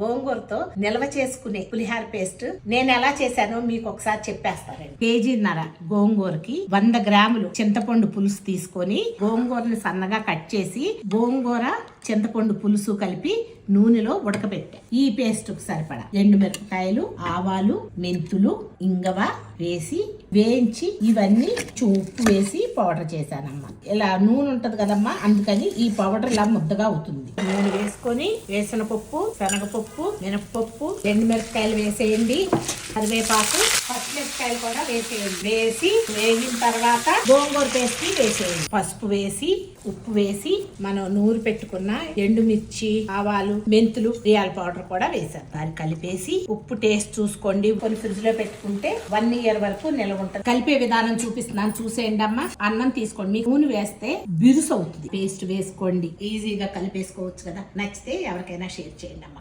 గోంగూరతో నిల్వ చేసుకునే పులిహార పేస్ట్ నేను ఎలా చేశానో మీకు ఒకసారి చెప్పేస్తానండి. కేజీన్నర గోంగూరకి 100 గ్రాములు చింతపండు పులుసు తీసుకొని గోంగూరని సన్నగా కట్ చేసి గోంగూర చింతపండు పులుసు కలిపి నూనెలో ఉడకబెట్టా. ఈ పేస్ట్ సరిపడా ఎండుమిరపకాయలు, ఆవాలు, మెంతులు, ఇంగవ వేసి వేయించి ఇవన్నీ ఉప్పు వేసి పౌడర్ చేశానమ్మా. ఇలా నూనె ఉంటది కదమ్మా, అందుకని ఈ పౌడర్ ఇలా ముద్దగా అవుతుంది. నూనె వేసుకొని వేసిన పప్పు, శనగపప్పు, మినపప్పు, ఎండుమిరపకాయలు వేసేయండి. కరివేపాకు, పచ్చిమిరపకాయలు కూడా వేసేయండి. వేసి వేగిన తర్వాత గోంగూర పేస్ట్ వేసేయండి. పసుపు వేసి ఉప్పు వేసి మనం నూరు పెట్టుకున్న ఎండుమిర్చి, ఆవాలు, మెంతులు, రియాల పౌడర్ కూడా వేసాం. దాన్ని కలిపేసి ఉప్పు టేస్ట్ చూసుకోండి. కొన్ని ఫ్రిడ్జ్ లో పెట్టుకుంటే 1 ఇయర్ వరకు నిల్వ ఉంటుంది. కలిపే విధానం చూపిస్తున్నాను, చూసేయండి అమ్మా. అన్నం తీసుకోండి. మీకు నూనె వేస్తే బిరుసు అవుతుంది. పేస్ట్ వేసుకోండి, ఈజీగా కలిపేసుకోవచ్చు కదా. నచ్చితే ఎవరికైనా షేర్ చేయండి అమ్మా.